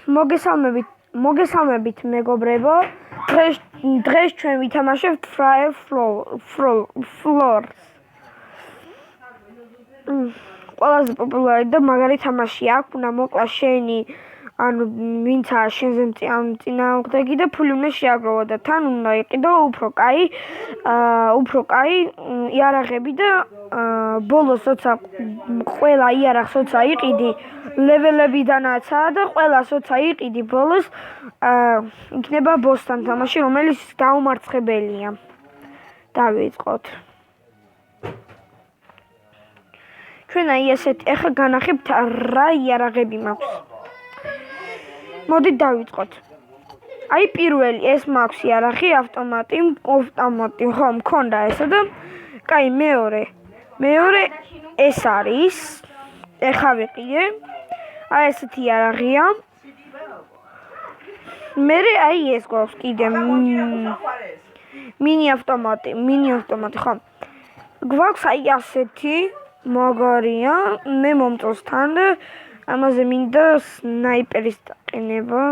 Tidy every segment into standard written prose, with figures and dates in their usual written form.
მოგესალმებით მეგობრებო. დღეს ჩვენ ვითამაშებთ Fire Floors. ყველაზე პოპულარი და მაგარი თამაში აქვს, უნდა მოკლა შენი ანუ ვინცაა შენზე წინააღმდეგი და ფული უნდა შეაგროვა და თან უნდა იყიდო უფრო კაი იარაღები და ბოლოს როცა ყველა იარაღს როცა იყიდი ლეველებიდანაცაა და ყველას როცა იყიდი ბოლოს იქნება ბოსთან თამაში, რომელიც გაუმარცხებელია. დავიწყოთ. ჩვენ ეხლა განახებთ რა იარაღები მაქვს. მოდით დავიწყოთ. პირველი ეს მაქვს იარაღი ავტომატი, ხო, მქონდა ესა და კაი მეორე ეს არის. ეხლა ვიყიდე. ესეთი იარაღია. მერე ეს გვაქვს კიდე მინი ავტომატი, ხო. გვაქვს ასეთი მაგარია, მე მომწონს თან და ამაზე მინდა სნაიპერის დაყენება.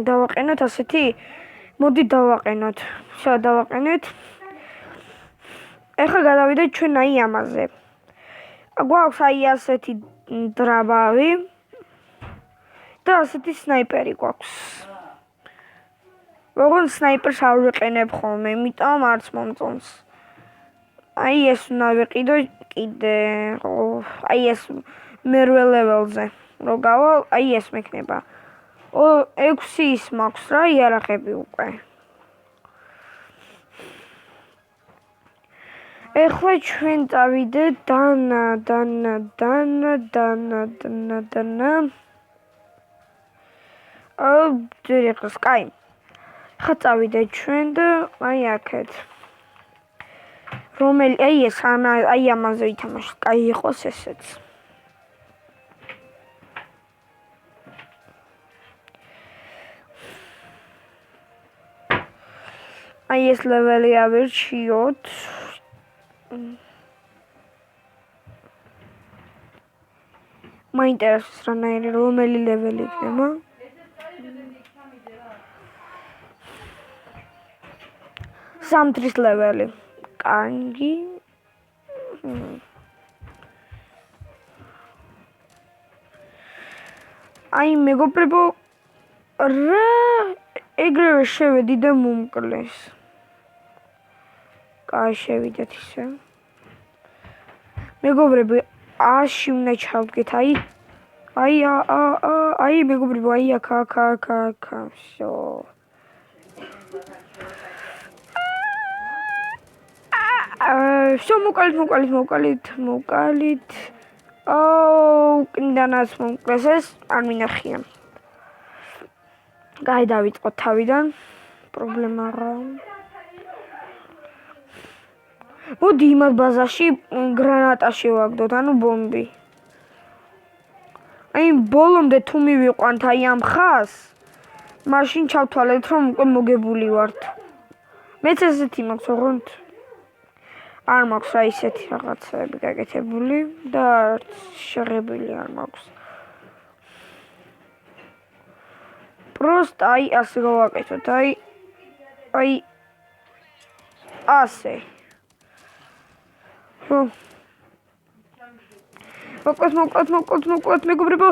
დავაყენოთ ასეთი? მოდი დავაყენოთ. დავაყენეთ. ეხლა გადავიდეთ ჩვენ ამაზე. გვაქვს ასეთი დრაბავი და ასეთი სნაიპერი გვაქვს. როგორ სნაიპერს არ ვიყენებ ხოლმე, იმიტომ არც მომწონს. ეს უნდა ვიყიდო კიდე, ეს მერვე ლეველზე. რო გავალ, ეს მექნება. 6 ის მაქვს რა იარაღები უკვე. ეხლა ჩვენ წავიდეთ დანა. ჯერიხოს, კაი. ხა წავიდეთ ჩვენ და აქეთ. რომელი ეს ამაზე ვითამაშოთ, კაი იყოს ესეც. ეს ლეველი ავირჩიოთ. მაინტერესებს რანაირი რომელი ლეველი იქნება. სამთრის ლეველი. კარგი. მეგობრებო, რა ეგრევე შევედი და მომკლეს. კაი, შევიდეთ ისე. მეგობრებო, აში უნდა ჩავდგეთ, მეგობრებო, აქ. всё. всё, მოკალით. კინდანაც მომკლეს ეს, არ მინახია. კაი, დავიწყოთ თავიდან. პრობლემა არა. მოდი იმათ ბაზაში გრანატა შევაგდოთ, ანუ ბომბი. ბოლომდე თუ მივიყვანთ ამ ხაზს, მაშინ ჩავთვალეთ, რომ უკვე მოგებული ვართ. მეც ესეთი მაქვს, ოღონდ არ მაქვს რა ისეთი რაღაცები გაკეთებული და არც შეღებილი არ მაქვს. პროსტ ასე გავაკეთოთ, ასე. მოკლეთ, მეგობრებო,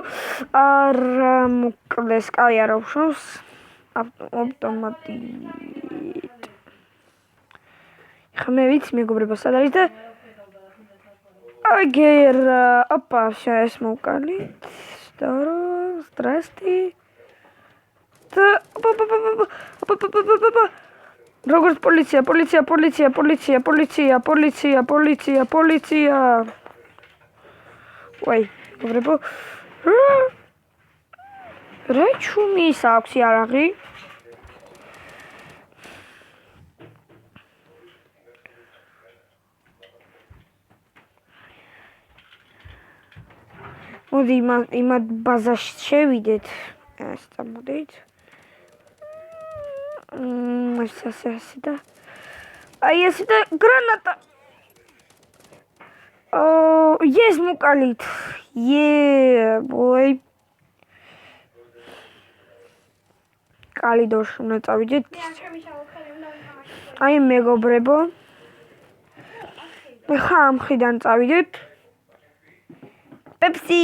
არ მოკლეს, კაი, არ უშავს ავტომატით. ხა მე ვიცი, მეგობრებო, სად არის და ეს მოვკალით. Здрасте. როგორც პოლიცია. ვაი, მეგობრებო. რა ჩუმის აქვს იარაღი? მოდი იმათ ბაზაში შევიდეთ. ეს წამოდით. ასე და გრანატა. Yes, მოკალით. Yeah, boy. კალიდორში უნდა წავიდეთ. აი მეგობრებო. ხა ამ მხრიდან წავიდეთ. პეპსი.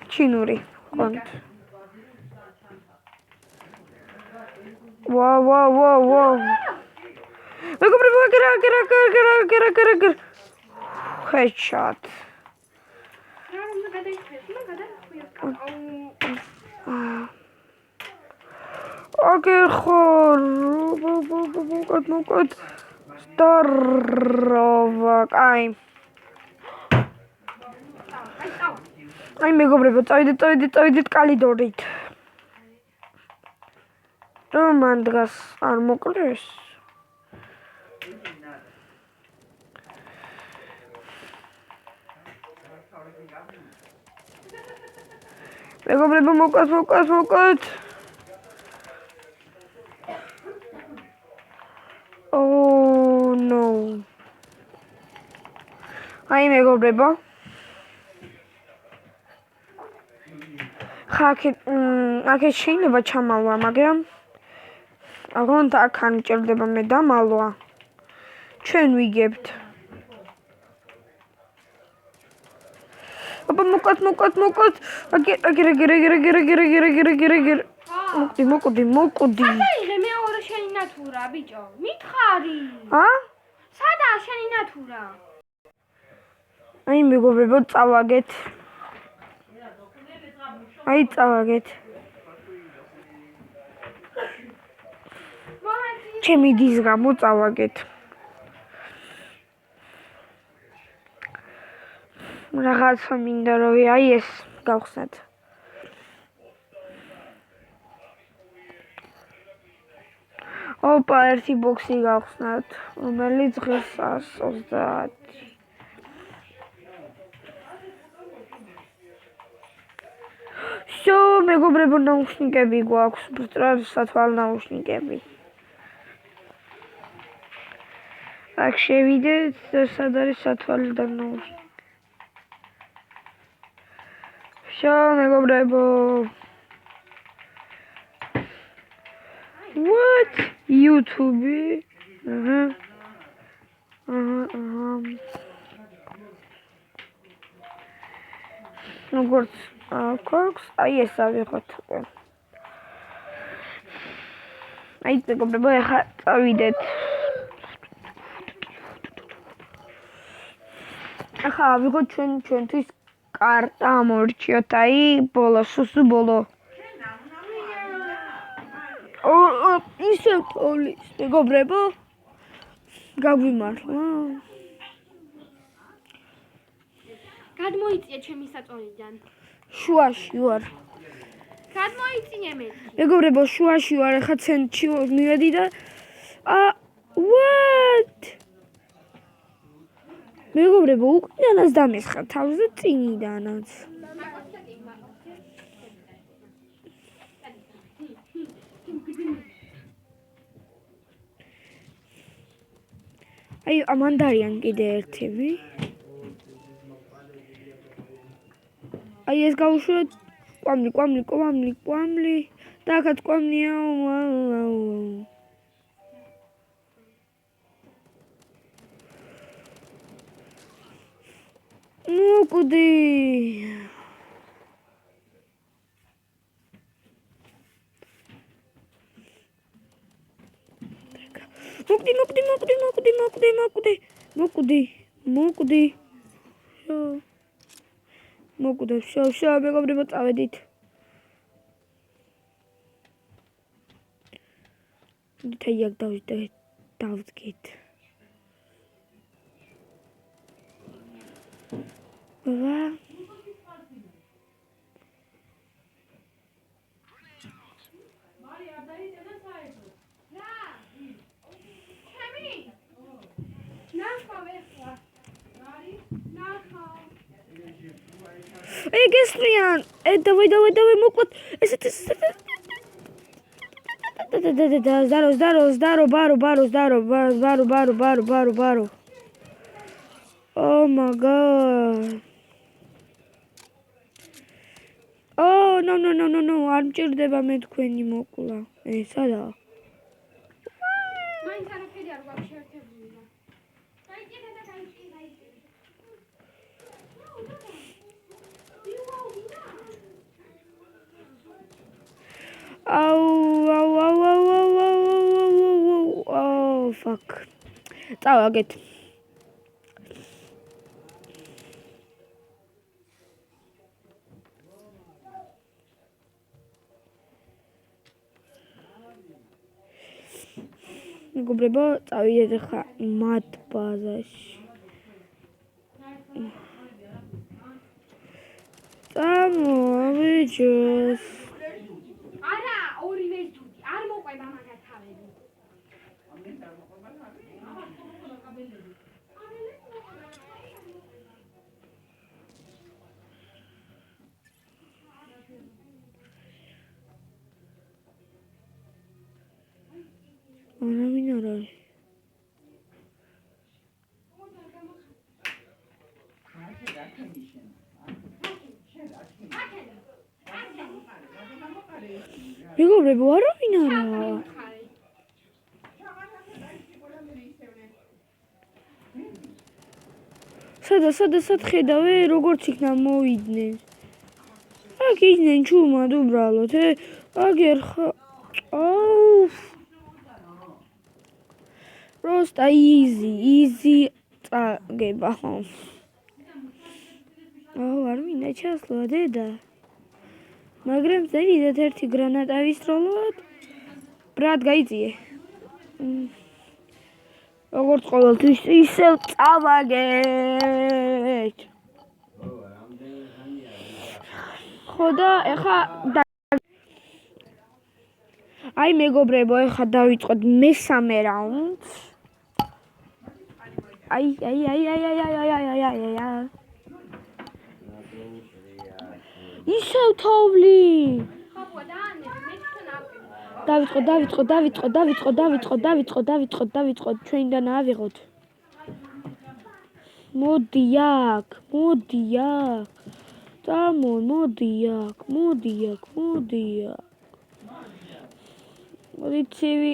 ჩინური. კონტ. Whoa. მეგობრებო, გერა. Headshot. Okay, მოკოთ. Здорово. აი მეგობრებო, წავიდეთ კალიდორით. მან დღეს არ მოკლეს. მეგობრებო, მოკოთ. Oh no. აი მეგობრებო. აქ შეიძლება ჩამალვა, მაგრამ აღონდა აქ არ მჭირდება მე დამალვა. ჩვენ ვიგებთ. აბა მოკოთ. მოკვდი. აიღე მეორე შენი ნატურა, ბიჭო. მითხარი. სადაა შენი ნატურა? აი მეგობრებო, წავაგეთ. ჩემი დის გამო წავაგეთ. რაღაცა მინდა რომ აი ეს გავხსნათ. ოპა, ერთი ბოქსი გავხსნათ, რომელიც დღეს 130. Всё, მეგობრებო, ნაუშნიკები გვაქვს, ბრწრად სათვალ ნაუშნიკები. აქ შევიდეთ, სად არის სათვალე და ნაუშნიკი. Всё, მეგობრებო. What? YouTube. როგორც აქვს, აი ეს ავიღოთ. აი მეგობრებო, ეხლა წავიდეთ. ახლა ავიღოთ ჩვენთვის კარტა ამორჩიოთ, აი ბოლო, სუსუ ბოლო. ისე პოლის, მეგობრებო. გაგვიმართლა. გადმოიწია ჩემი საწოლიდან. შუაში ვარ. გადმოიწინე მე. მეგობრებო, შუაში ვარ, ახლა ცენტრში მივედი და what? მეგობრებო, უკიდანაც დამესხა თავს და წინიდანაც. აი, ამან არიან კიდე ერთები. აი ეს გავუშვათ კვამლი და აქაც კვამლია. მოკვდი. მოკვდი. შო, მეგობრებო, წავედით. თაი აქ დავდგეთ. ვა. Эй, Гестриян! Давай, моклад. Здорово, бару. Oh my god. Oh no no no no no არ მჭირდება მე თქვენი მოკლა. სადაა? მაინც არაფერი არ გვაქვს შეერთებული. გაიგეთ და გაიგეთ. Oh fuck. წავაგეთ. მეგობრებო, წავიდეთ ახლა მათ ბაზაში. წამოვიჯოს. არა, ორივე დუდი, არ მოყვება მაგათ თავები. არავინ არ არის. მეგობრებო, არავინ არა. სად ხედავე, როგორც იქნა მოვიდნენ. აქ იდნენ ჩუმად უბრალოდ, აგერ ხა. Просто easy წაგება ხო. არ მინდა ჩასვლა დედა. მაგრამ წერიდეთ ერთი გრანატა ვისროლოთ. ბრატ გაიწიე. როგორც ყოველთვის ისევ წავაგეთ. ხო და ეხა აი მეგობრებო, ეხა დავიწყოთ მესამე რაუნდს. აი. ისევ თოვლი. ხაბვა დაანები, მე თვითონ დავიწყოთ, ჩვენიდან ავიღოთ. მოდი აქ. წამო, მოდი აქ. მოდი ცივი.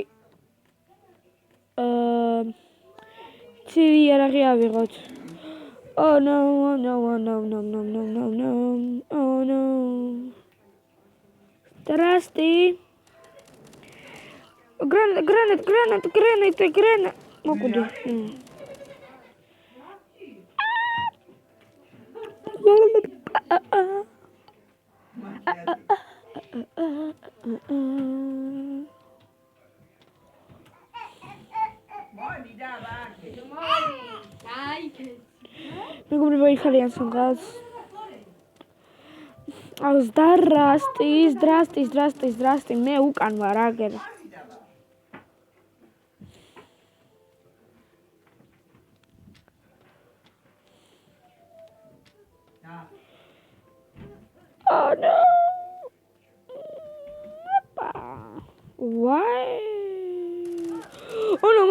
ცივი იარაღი ავიღოთ. Oh no. Oh no. Здрасте. Гранат. Ну куда? მეგობრებო, იქალიან სონგალს. აუ, здрасте. მე უკან ვარ აგერ. Oh no. Why? Oh no,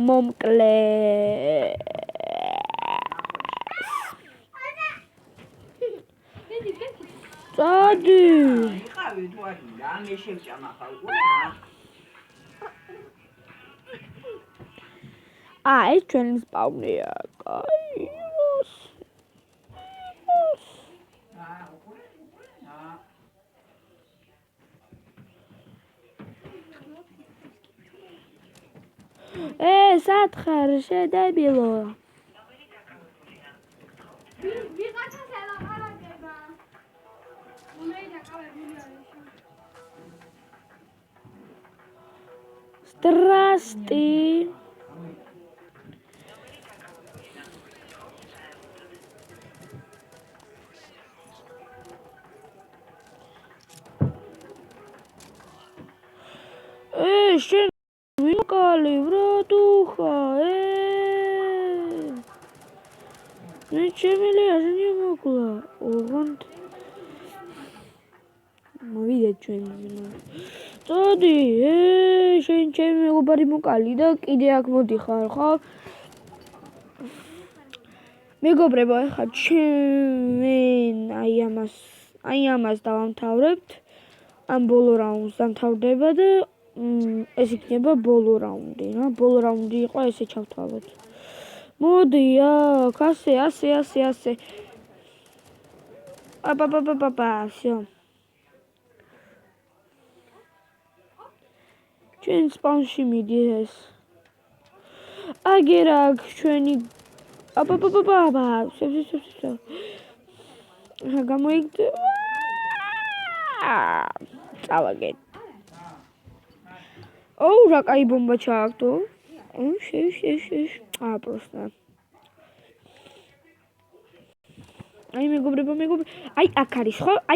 მომკლე. წადი. იყავი თუ არ და მე შევჭამახავ უკვე. ეს ჩვენი სპავნია. კაი. სათხარ შედებილო. ვიღაცას ელაპარაკება. უმეიდა კავებული არის. Здрасте. შენ ვინკალი ბრატუხა, მე ჩემელი აზნი მოკლა. ოღონდ მოვიდეთ ჩვენ. წადი, შენ ჩემი მეგობარი მოკალი და კიდე აქ მოდიხარ, ხო? მეგობრებო, ახლა ჩვენ აი ამას დავამთავრებთ. ამ ბოლო რაუნდს დამთავრდება და ეს იქნება ბოლო რაუნდი, რა. ბოლო რაუნდი იყო, ესე ჩავთვალოთ. მოდი, აქ, ასე. აბა, всё. ჩვენ სპაუნში მიდის. აგერ აქ ჩვენი აბა, всё. ახლა გამოიგდო. წავაგეთ. ოუ, რა კაი ბომბა ჩააგდო. просто. აი მეგობრებო, აი აქ არის ხო? აი